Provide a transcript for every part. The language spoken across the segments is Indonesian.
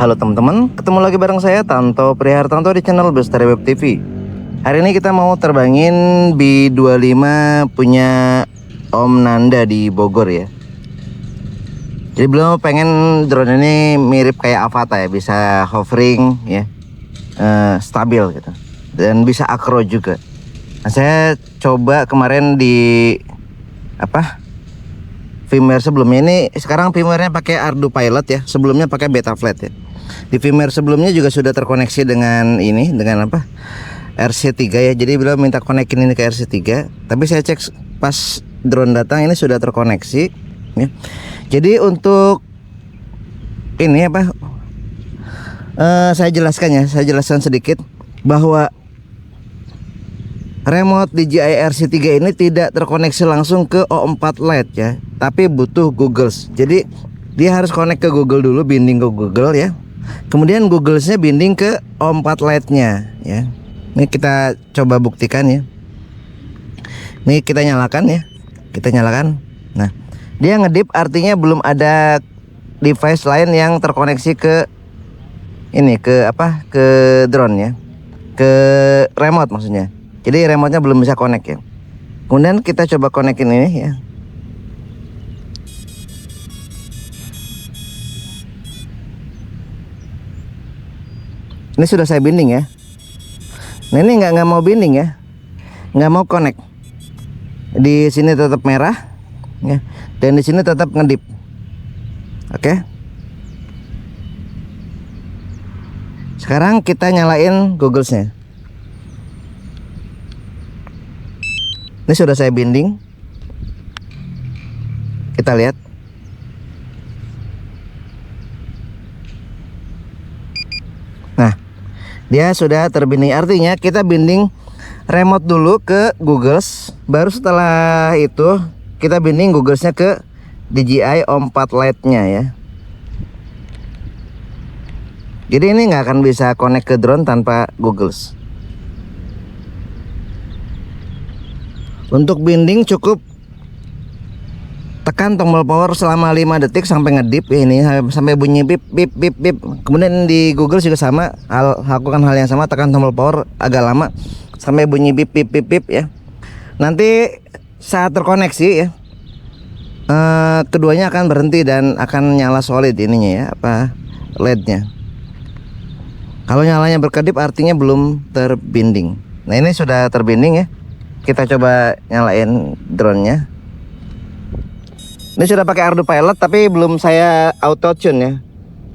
Halo teman-teman, ketemu lagi bareng saya Tanto Prihartanto di channel Bestari Web TV. Hari ini kita mau terbangin B25 punya Om Nanda di Bogor ya. Jadi beliau pengen drone ini mirip kayak Avata ya, bisa hovering ya, stabil gitu, dan bisa akro juga. Nah, saya coba kemarin di firmware sebelumnya ini, sekarang firmwarenya pakai Ardu Pilot ya, sebelumnya pakai Betaflight ya. Di firmware sebelumnya juga sudah terkoneksi dengan ini, dengan RC3 ya. Jadi beliau minta konekin ini ke RC3, tapi saya cek pas drone datang ini sudah terkoneksi ya. Jadi untuk ini saya jelaskan sedikit bahwa remote DJI RC3 ini tidak terkoneksi langsung ke O4 Lite ya, tapi butuh Google. Jadi dia harus connect ke Google dulu, binding ke Google ya. Kemudian Google-nya binding ke O4 Lite-nya ya. Ini kita coba buktikan ya. Ini kita nyalakan ya. Kita nyalakan. Nah, dia ngedip artinya belum ada device lain yang terkoneksi ke ini, ke drone ya. Ke remote maksudnya. Jadi remote-nya belum bisa connect ya. Kemudian kita coba konekin ini ya. Ini sudah saya binding ya. Nah, ini nggak mau binding ya, nggak mau connect. Di sini tetap merah ya, dan di sini tetap ngedip. Oke. Sekarang kita nyalain Google-nya. Ini sudah saya binding. Kita lihat. Nah, dia sudah terbinding. Artinya kita binding remote dulu ke Google, baru setelah itu kita binding Google-nya ke DJI O4 Lite-nya ya. Jadi ini nggak akan bisa connect ke drone tanpa Google. Untuk binding cukup tekan tombol power selama 5 detik sampai ngedip ya, ini sampai bunyi bip bip bip bip. Kemudian di Google juga sama, lakukan hal yang sama, tekan tombol power agak lama sampai bunyi bip bip bip bip ya. Nanti saat terkoneksi ya, keduanya akan berhenti dan akan nyala solid ininya ya, LED-nya. Kalau nyalanya berkedip artinya belum terbinding. Nah, ini sudah terbinding ya. Kita coba nyalain drone-nya. Ini sudah pakai Ardu Pilot tapi belum saya auto tune ya.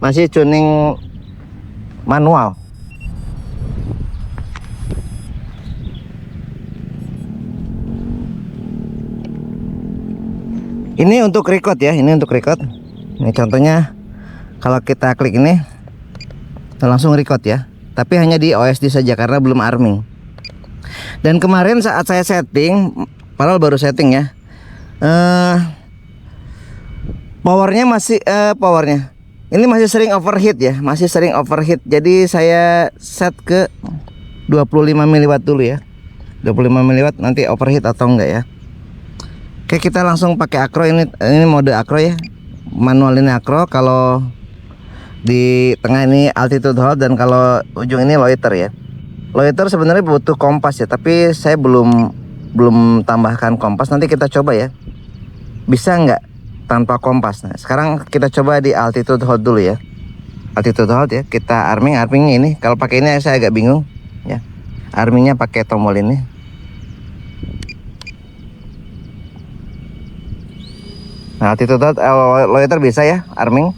Masih tuning manual. Ini untuk record ya, ini untuk record. Ini contohnya kalau kita klik ini langsung record ya. Tapi hanya di OSD saja karena belum arming. Dan kemarin saat saya setting, padahal baru setting ya, powernya ini masih sering overheat ya, masih sering overheat. Jadi saya set ke 25 mW dulu ya, 25 mW, nanti overheat atau enggak ya. Oke, kita langsung pakai akro. Ini mode akro ya, manual ini akro. Kalau di tengah ini altitude hold, dan kalau ujung ini loiter ya. Loiter sebenarnya butuh kompas ya, tapi saya belum tambahkan kompas. Nanti kita coba ya, bisa nggak tanpa kompas. Nah, sekarang kita coba di altitude hold dulu ya. Altitude hold ya, kita armingnya ini. Kalau pakai ini saya agak bingung ya. Armingnya pakai tombol ini. Nah, altitude hold, loiter bisa ya, arming.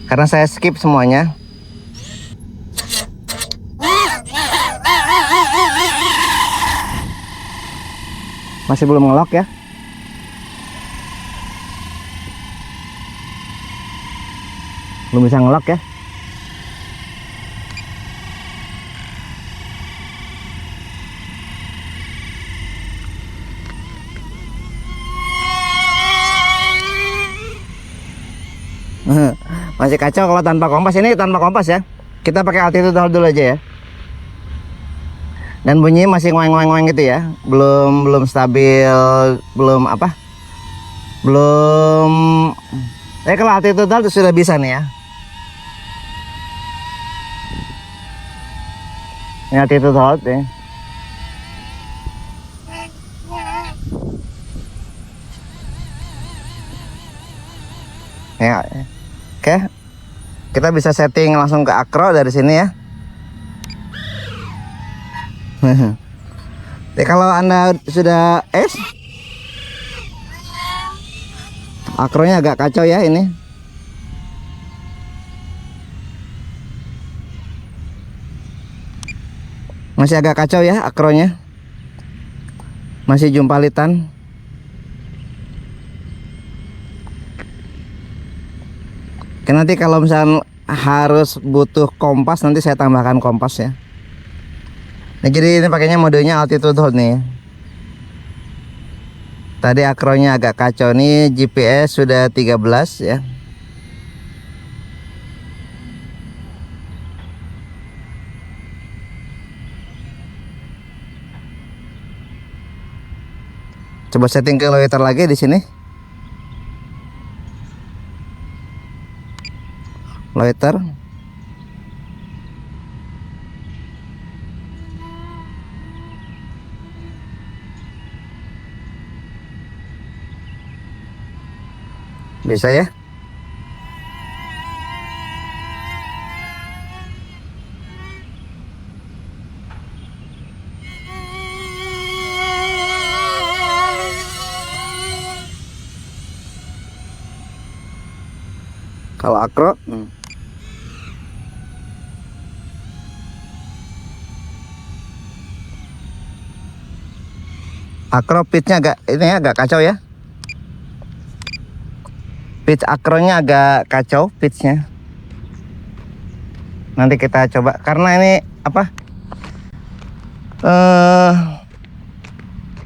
Karena saya skip semuanya. Masih belum ngelock ya. Belum bisa ngelock ya. Masih kacau kalau tanpa kompas. Ini tanpa kompas ya. Kita pakai altitude hold dulu aja ya. Dan bunyi masih ngoeng-ngoeng gitu ya. Belum stabil, belum kalau altitude hold sudah bisa nih ya. Ini altitude hold ya. Ya, oke. Kita bisa setting langsung ke akro dari sini ya. Jadi kalau Anda sudah akronya agak kacau ya ini. Masih agak kacau ya akronya. Masih jumpalitan. Oke, nanti kalau misalnya harus butuh kompas, nanti saya tambahkan kompas ya. Nah, jadi ini pakainya modenya altitude hold nih. Tadi akronya agak kacau nih, GPS sudah 13 ya. Coba setting ke loiter lagi di sini. Loiter. Bisa ya? Kalau akro, akro pitchnya agak ini ya, agak kacau ya. Pitch akronya agak kacau pitchnya. Nanti kita coba karena ini apa?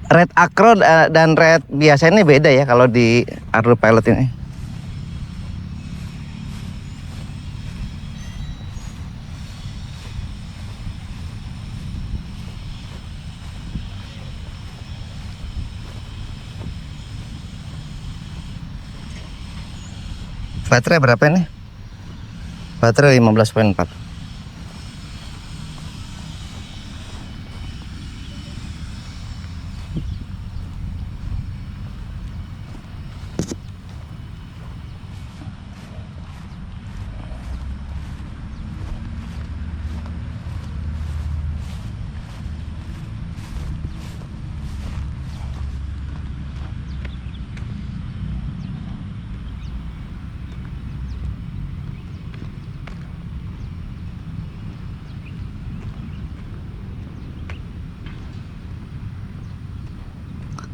Red akro dan red biasa ini beda ya kalau di Ardo Pilot ini. Baterai berapa ini? Baterai 15,4.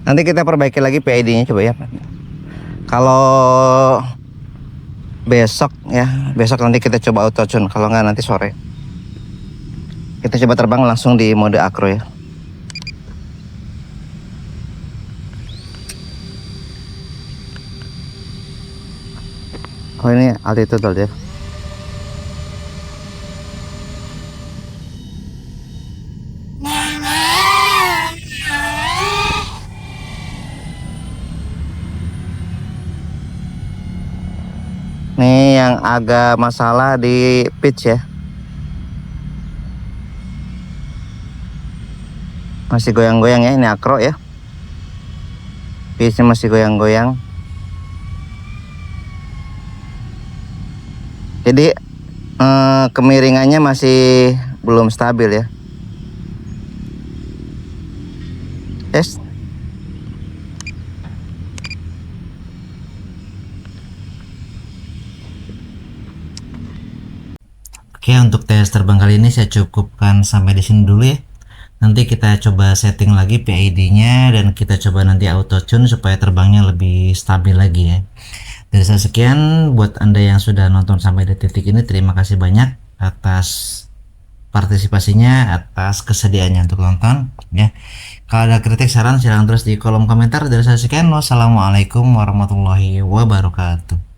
Nanti kita perbaiki lagi PID-nya coba ya. Kalau besok ya, besok nanti kita coba auto tune. Kalau nggak nanti sore. Kita coba terbang langsung di mode akro ya. Oh ini altitude ya. Nih yang agak masalah di pitch ya. Masih goyang-goyang ya, ini akro ya. Pitchnya masih goyang-goyang. Jadi kemiringannya masih belum stabil ya. Tes. Oke, untuk tes terbang kali ini saya cukupkan sampai di sini dulu ya. Nanti kita coba setting lagi PID-nya dan kita coba nanti auto tune supaya terbangnya lebih stabil lagi ya. Dari saya sekian, buat Anda yang sudah nonton sampai di titik ini, terima kasih banyak atas partisipasinya, atas kesediaannya untuk nonton ya. Kalau ada kritik saran silahkan tulis di kolom komentar. Dari saya sekian, wassalamualaikum warahmatullahi wabarakatuh.